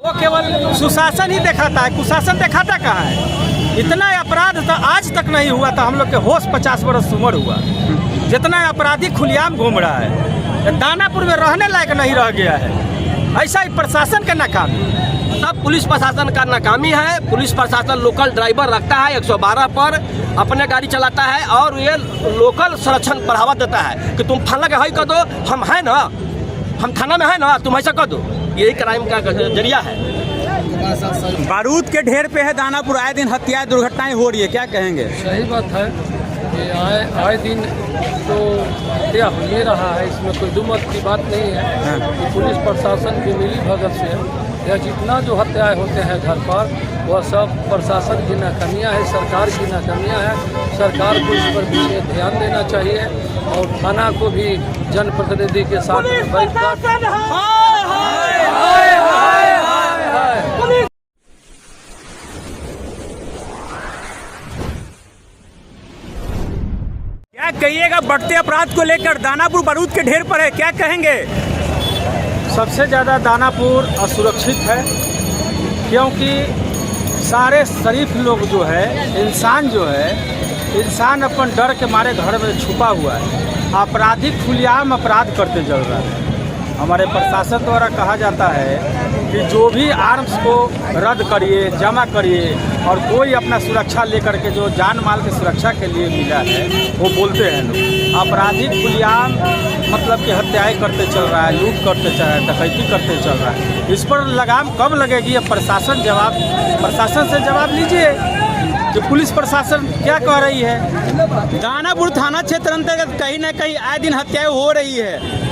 वो केवल सुशासन ही दिखाता है, कुशासन दिखाता कहाँ है। इतना अपराध तो आज तक नहीं हुआ था। हम लोग के होश 50 वर्ष उम्र हुआ, जितना अपराधी खुलेआम घूम रहा है। दानापुर में रहने लायक नहीं रह गया है। ऐसा ही प्रशासन का नाकामी, सब पुलिस प्रशासन का नाकामी है। पुलिस प्रशासन लोकल ड्राइवर रखता है 112 पर, अपने गाड़ी चलाता है और ये लोकल संरक्षण बढ़ावा देता है कि तुम फला के हई कर दो, हम हैं ना, हम थाना में है ना, तुम ऐसा कर दो। यही क्राइम का जरिया है। बारूद के ढेर पे है दानापुर, आए दिन हत्याएं दुर्घटनाएं हो रही है, क्या कहेंगे? सही बात है कि आए दिन तो हत्या हो ही रहा है, इसमें कोई दुमत की बात नहीं है। कि पुलिस प्रशासन की मिली भगत से यह जितना जो हत्याएं होते हैं घर पर, वह सब प्रशासन की नाकामियाँ है, सरकार की नाकामियाँ है। सरकार को इस पर विशेष ध्यान देना चाहिए और थाना को भी जनप्रतिनिधि के साथ बैठकर क्या कहिएगा बढ़ते अपराध को लेकर? दानापुर बारूद के ढेर पर है, क्या कहेंगे? सबसे ज़्यादा दानापुर असुरक्षित है, क्योंकि सारे शरीफ लोग जो है, इंसान अपन डर के मारे घर में छुपा हुआ है। अपराधी खुलेआम अपराध करते चल रहा है। हमारे प्रशासन द्वारा कहा जाता है कि जो भी आर्म्स को रद्द करिए, जमा करिए, और कोई अपना सुरक्षा लेकर के जो जान माल की सुरक्षा के लिए मिला है वो बोलते हैं लोग। अपराधी खुलेआम मतलब कि हत्याएं करते चल रहा है, लूट करते चल रहा है, डकैती करते चल रहा है। इस पर लगाम कब लगेगी? ये प्रशासन से जवाब लीजिए कि पुलिस प्रशासन क्या कह रही है। दानापुर थाना क्षेत्र अंतर्गत कहीं न कहीं आए दिन हत्याएं हो रही है,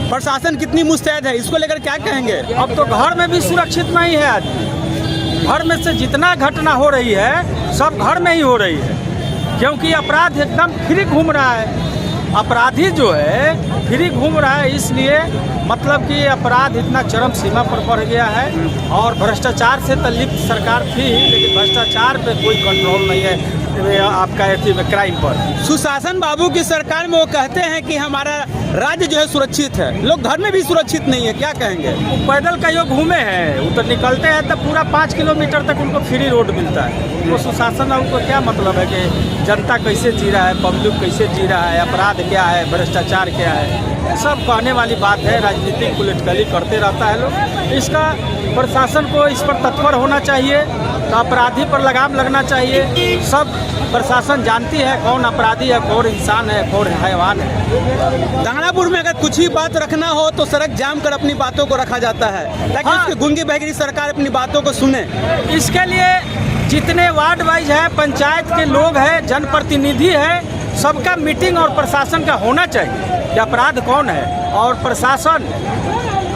प्रशासन कितनी मुस्तैद है, इसको लेकर क्या कहेंगे? अब तो घर में भी सुरक्षित नहीं है आदमी। घर में से जितना घटना हो रही है सब घर में ही हो रही है, क्योंकि अपराध एकदम फ्री घूम रहा है। अपराधी जो है फ्री घूम रहा है, इसलिए मतलब कि अपराध इतना चरम सीमा पर बढ़ गया है। और भ्रष्टाचार से तो लिप्त सरकार थी, लेकिन भ्रष्टाचार पे कोई कंट्रोल नहीं है आपका एथी में, क्राइम पर। सुशासन बाबू की सरकार में वो कहते हैं कि हमारा राज्य जो है सुरक्षित है, लोग घर में भी सुरक्षित नहीं है, क्या कहेंगे? पैदल कहीं घूमे हैं, वो तो निकलते हैं तो पूरा 5 किलोमीटर तक उनको फ्री रोड मिलता है। तो सुशासन बाबू को क्या मतलब है कि जनता कैसे जी रहा है, पब्लिक कैसे जी रहा है, अपराध क्या है, भ्रष्टाचार क्या है, सब कहने वाली बात है। राजनीतिक पॉलिटिकली करते रहता है लोग। इसका प्रशासन को इस पर तत्पर होना चाहिए, तो अपराधी पर लगाम लगना चाहिए। सब प्रशासन जानती है कौन अपराधी है, कौन इंसान है, कौन हैवान है। दानापुर में अगर कुछ ही बात रखना हो तो सड़क जाम कर अपनी बातों को रखा जाता है, ताकि उसकी गूंगी बहरी सरकार अपनी बातों को सुने। इसके लिए जितने वार्ड वाइज है, पंचायत के लोग हैं, जनप्रतिनिधि है, सबका मीटिंग और प्रशासन का होना चाहिए कि अपराध कौन है। और प्रशासन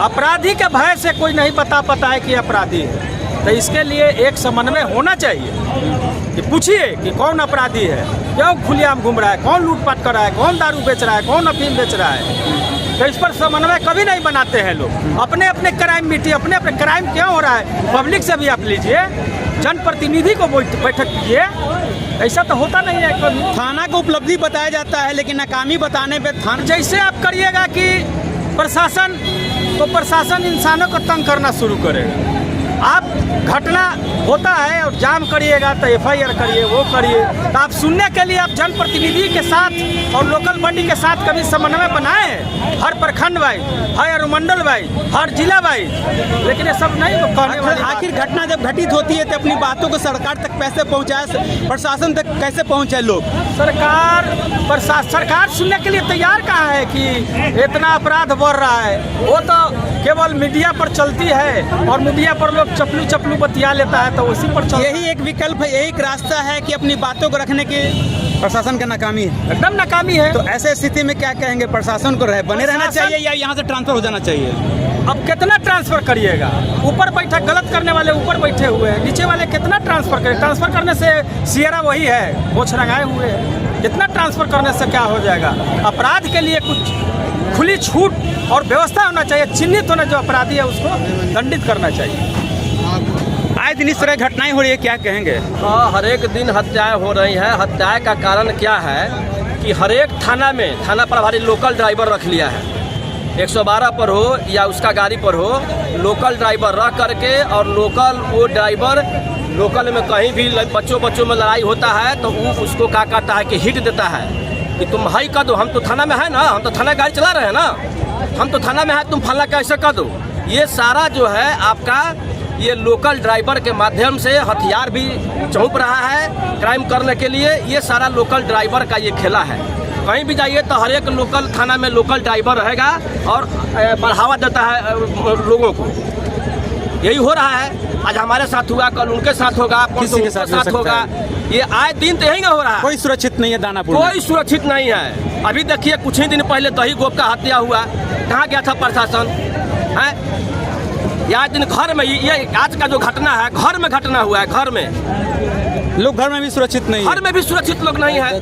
अपराधी के भय से कोई नहीं बता पाता है कि अपराधी है, तो इसके लिए एक समन्वय होना चाहिए कि पूछिए कि कौन अपराधी है, क्यों खुलेआम घूम रहा है, कौन लूटपाट कर रहा है, कौन दारू बेच रहा है, कौन अफीम बेच रहा है। तो इस पर समन्वय कभी नहीं बनाते हैं लोग। अपने अपने क्राइम मीटिंग, अपने अपने क्राइम क्यों हो रहा है, पब्लिक से भी आप लीजिए, जनप्रतिनिधि को बैठक कीजिए। ऐसा तो होता नहीं है कभी। थाना को उपलब्धि बताया जाता है, लेकिन नाकामी बताने पे थाना जैसे आप करिएगा कि प्रशासन, तो प्रशासन इंसानों को तंग करना शुरू करेगा। आप घटना होता है और जाम करिएगा तो FIR करिए, वो करिए। तो आप सुनने के लिए आप जनप्रतिनिधि के साथ और लोकल बॉडी के साथ कभी समन्वय बनाए हैं, हर प्रखंड वाइज, हर अनुमंडल वाइज, हर जिला वाइज, लेकिन ये सब नहीं कहने वाली। आखिर घटना जब घटित होती है तो अपनी बातों को सरकार तक कैसे पहुँचाए, प्रशासन तक कैसे पहुँचाए लोग? सरकार सुनने के लिए तैयार कहाँ है कि इतना अपराध बढ़ रहा है। वो तो केवल मीडिया पर चलती है और मीडिया पर लोग चपलू बतिया लेता है, तो उसी पर यही एक विकल्प है, यही एक रास्ता है कि अपनी बातों को रखने की प्रशासन का नाकामी है, एकदम नाकामी है। तो ऐसे स्थिति में क्या कहेंगे? प्रशासन को बने रहना चाहिए या यहाँ से ट्रांसफर हो जाना चाहिए? अब कितना ट्रांसफर करिएगा? ऊपर बैठा गलत करने वाले ऊपर बैठे हुए हैं, नीचे वाले कितना ट्रांसफर करें? ट्रांसफर करने से सियरा वही है, मोछ रंगाए हुए हैं। कितना ट्रांसफर करने से क्या हो जाएगा? अपराध के लिए कुछ खुली छूट और व्यवस्था होना चाहिए। चिन्हित होना, जो अपराधी है उसको दंडित करना चाहिए। आए दिन इस तरह घटनाएं हो रही है, क्या कहेंगे? हाँ, हर एक दिन हत्याएं हो रही हैं। हत्याएं का कारण क्या है कि हर एक थाना में थाना प्रभारी लोकल ड्राइवर रख लिया है। 112 पर हो या उसका गाड़ी पर हो, लोकल ड्राइवर रह करके और लोकल वो ड्राइवर लोकल में कहीं भी बच्चों में लड़ाई होता है तो वो उसको क्या कहता है कि हिट देता है कि तुम हाई कर दो, हम तो थाना में है ना, हम तो थाना गाड़ी चला रहे हैं ना, हम तो थाना में है, तुम फला कैसे कर दो। ये सारा जो है आपका ये लोकल ड्राइवर के माध्यम से हथियार भी चौंप रहा है क्राइम करने के लिए। ये सारा लोकल ड्राइवर का ये खेला है। कहीं भी जाइए तो हर एक लोकल थाना में लोकल ड्राइवर रहेगा और बढ़ावा देता है लोगों को। यही हो रहा है, आज हमारे साथ हुआ, कल उनके साथ होगा, किसी के साथ होगा। ये आए दिन तो यही हो रहा है। कोई सुरक्षित नहीं है दानापुर में। कोई सुरक्षित नहीं है। अभी देखिए कुछ ही दिन पहले दही गोप का हत्या हुआ, कहाँ गया था प्रशासन है? या दिन घर में, ये आज का जो घटना है घर में घटना हुआ है, घर में लोग घर में भी सुरक्षित नहीं है। घर में भी सुरक्षित लोग नहीं है।